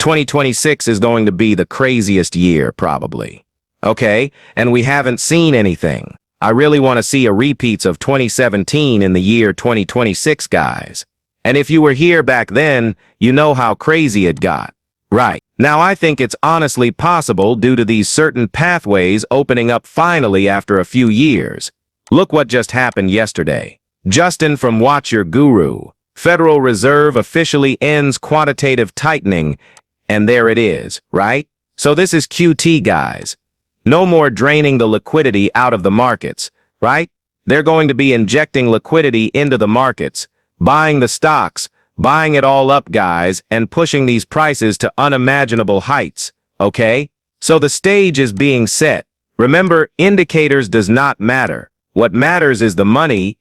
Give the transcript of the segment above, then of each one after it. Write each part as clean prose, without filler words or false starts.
2026 is going to be the craziest year, probably. Okay, and we haven't seen anything. I really want to see a repeats of 2017 in the year 2026, guys. And if you were here back then, you know how crazy it got. Right. Now I think it's honestly possible due to these certain pathways opening up finally after a few years. Look what just happened yesterday. Justin from Watch Your Guru. Federal Reserve officially ends quantitative tightening. And there it is, right? So this is QT, guys. No more draining the liquidity out of the markets, right? They're going to be injecting liquidity into the markets, buying the stocks, buying it all up, guys, and pushing these prices to unimaginable heights, okay? So the stage is being set. Remember, indicators does not matter. What matters is the money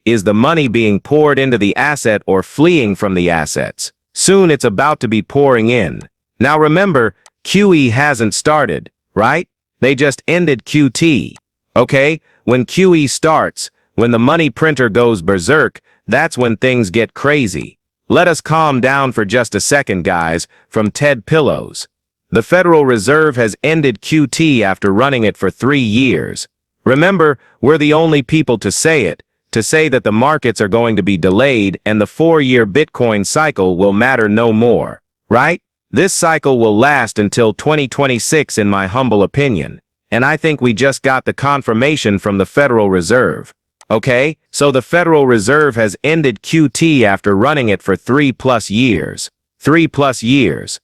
being poured into the asset or fleeing from the assets. Soon it's about to be pouring in. Now remember, QE hasn't started, right? They just ended QT. Okay? When QE starts, when the money printer goes berserk, that's when things get crazy. Let us calm down for just a second, guys, from Ted Pillows. The Federal Reserve has ended QT after running it for 3 years. Remember, we're the only people to say it, to say that the markets are going to be delayed and the 4-year Bitcoin cycle will matter no more, right? This cycle will last until 2026 in my humble opinion, and I think we just got the confirmation from the Federal Reserve. Okay, so the Federal Reserve has ended QT after running it for 3+ years. 3+ years,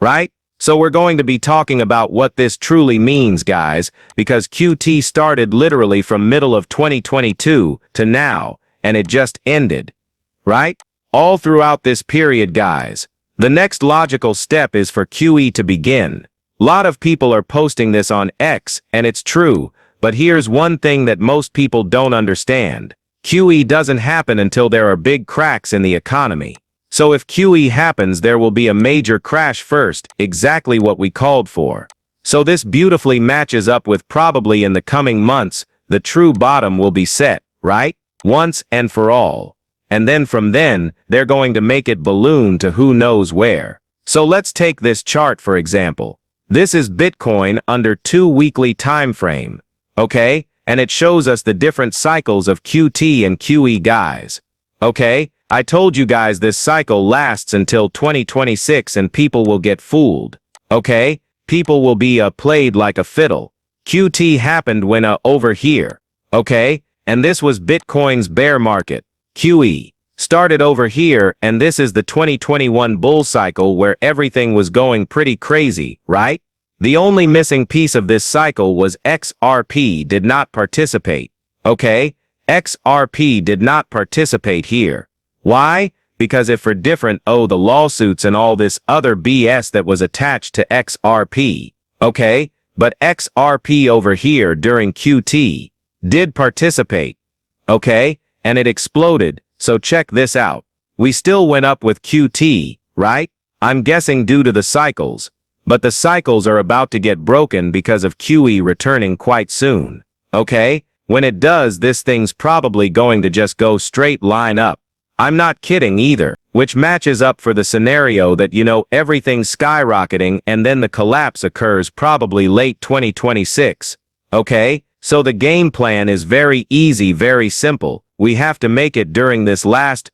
right? So we're going to be talking about what this truly means, guys, because QT started literally from middle of 2022 to now, and it just ended, right? All throughout this period, guys. The next logical step is for QE to begin. A lot of people are posting this on X, and it's true, but here's one thing that most people don't understand. QE doesn't happen until there are big cracks in the economy. So if QE happens, there will be a major crash first, exactly what we called for. So this beautifully matches up with probably in the coming months, the true bottom will be set, right? Once and for all. And then from then, they're going to make it balloon to who knows where. So let's take this chart for example. This is Bitcoin under 2 weekly time frame. Okay? And it shows us the different cycles of QT and QE, guys. Okay? I told you guys this cycle lasts until 2026 and people will get fooled. Okay? People will be played like a fiddle. QT happened when over here. Okay? And this was Bitcoin's bear market. QE started over here, and this is the 2021 bull cycle where everything was going pretty crazy, right? The only missing piece of this cycle was XRP did not participate. Okay? XRP did not participate here. Why? Because if for different, the lawsuits and all this other BS that was attached to XRP. Okay? But XRP over here during QT did participate. Okay? And it exploded, so check this out. We still went up with QT, right? I'm guessing due to the cycles. But the cycles are about to get broken because of QE returning quite soon. Okay? When it does, this thing's probably going to just go straight line up. I'm not kidding either, which matches up for the scenario that everything's skyrocketing and then the collapse occurs probably late 2026. Okay? So the game plan is very easy, very simple. We have to make it during this last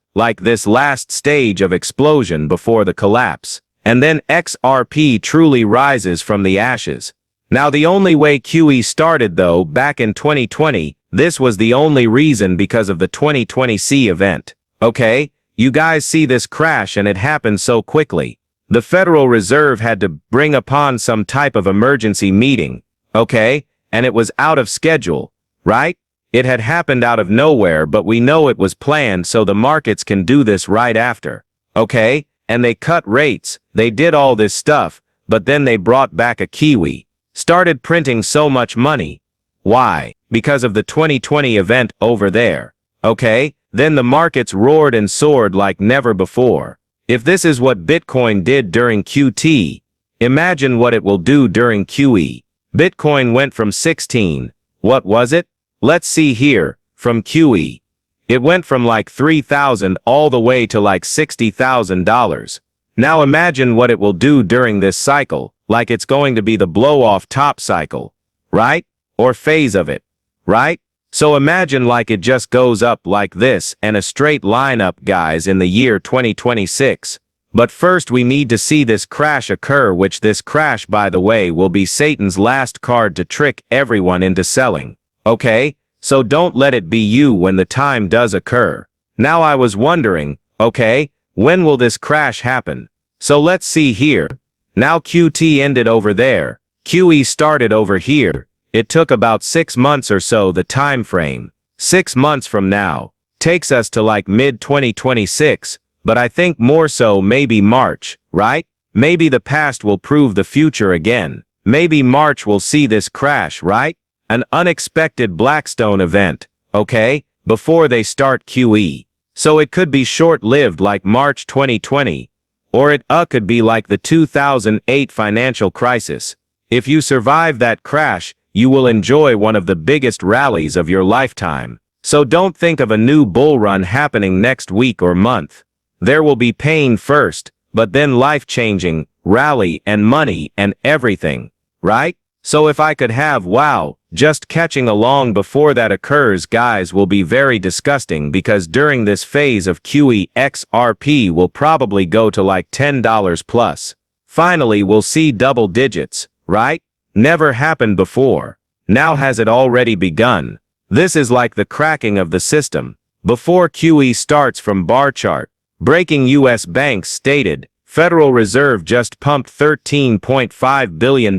stage of explosion before the collapse. And then XRP truly rises from the ashes. Now the only way QE started though, back in 2020, this was the only reason because of the 2020C event. Okay? You guys see this crash and it happened so quickly. The Federal Reserve had to bring upon some type of emergency meeting. Okay? And it was out of schedule, right? It had happened out of nowhere, but we know it was planned so the markets can do this right after. Okay? And they cut rates, they did all this stuff, but then they brought back a kiwi. Started printing so much money. Why? Because of the 2020 event over there. Okay? Then the markets roared and soared like never before. If this is what Bitcoin did during QT, imagine what it will do during QE. Bitcoin went from 16, what was it? Let's see here, from QE. It went from like $3,000 all the way to like $60,000. Now imagine what it will do during this cycle, like it's going to be the blow-off top cycle, right? Or phase of it, right? So imagine like it just goes up like this and a straight line up, guys, in the year 2026. But first we need to see this crash occur, which this crash, by the way, will be Satan's last card to trick everyone into selling. Okay? So don't let it be you when the time does occur. Now I was wondering, okay, when will this crash happen? So let's see here. Now QT ended over there. QE started over here. It took about 6 months or so, the time frame. 6 months from now. Takes us to like mid-2026. But I think more so maybe March, right? Maybe the past will prove the future again. Maybe March will see this crash, right? An unexpected Blackstone event, okay? Before they start QE. So it could be short-lived like March 2020. Or it could be like the 2008 financial crisis. If you survive that crash, you will enjoy one of the biggest rallies of your lifetime. So don't think of a new bull run happening next week or month. There will be pain first, but then life-changing, rally and money and everything, right? So if I could have, wow, just catching along before that occurs, guys, will be very disgusting, because during this phase of QE, XRP will probably go to like $10 plus. Finally, we'll see double digits, right? Never happened before. Now has it already begun? This is like the cracking of the system. Before QE starts from bar chart. Breaking U.S. banks stated, Federal Reserve just pumped $13.5 billion.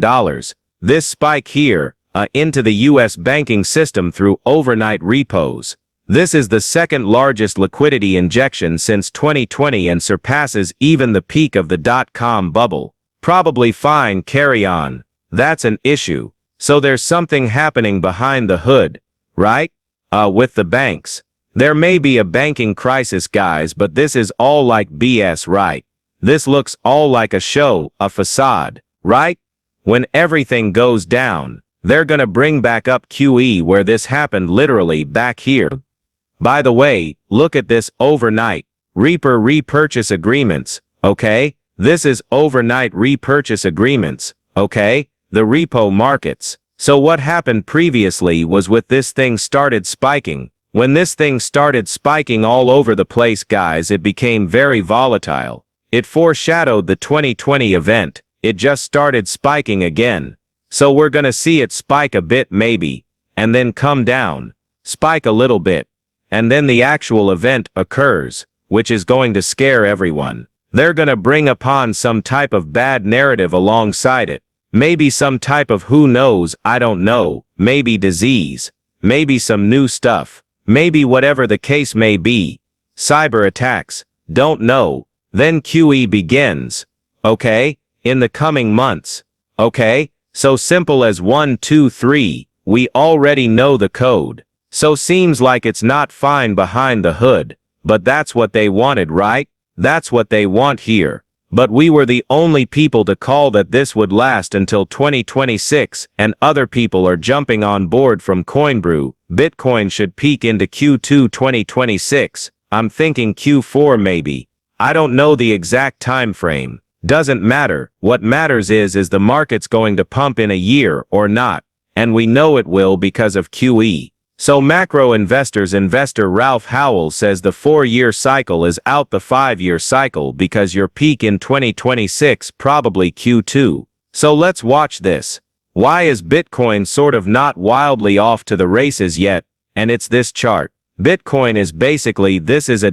This spike here, into the U.S. banking system through overnight repos. This is the second largest liquidity injection since 2020 and surpasses even the peak of the dot-com bubble. Probably fine, carry on. That's an issue. So there's something happening behind the hood, right? With the banks. There may be a banking crisis, guys, but this is all like BS, right? This looks all like a show, a facade, right? When everything goes down, they're gonna bring back up QE where this happened, literally back here. By the way, look at this overnight repurchase agreements, okay? This is overnight repurchase agreements, okay? The repo markets. So what happened previously was with this thing started spiking. When this thing started spiking all over the place, guys, it became very volatile. It foreshadowed the 2020 event. It just started spiking again. So we're gonna see it spike a bit maybe, and then come down, spike a little bit, and then the actual event occurs, which is going to scare everyone. They're gonna bring upon some type of bad narrative alongside it. Maybe some type of, who knows, I don't know, maybe disease, maybe some new stuff. Maybe whatever the case may be. Cyber attacks. Don't know. Then QE begins. Okay? In the coming months. Okay? So simple as 1, 2, 3. We already know the code. So seems like it's not fine behind the hood. But that's what they wanted, right? That's what they want here. But we were the only people to call that this would last until 2026, and other people are jumping on board from Coinbrew. Bitcoin should peak into Q2 2026. I'm thinking Q4 maybe. I don't know the exact time frame. Doesn't matter. What matters is the market's going to pump in a year or not. And we know it will because of QE. So macro investors, investor Ralph Howell says the 4-year cycle is out the 5-year cycle because your peak in 2026 probably Q2. So let's watch this. Why is Bitcoin sort of not wildly off to the races yet? And it's this chart. Bitcoin is basically, this is a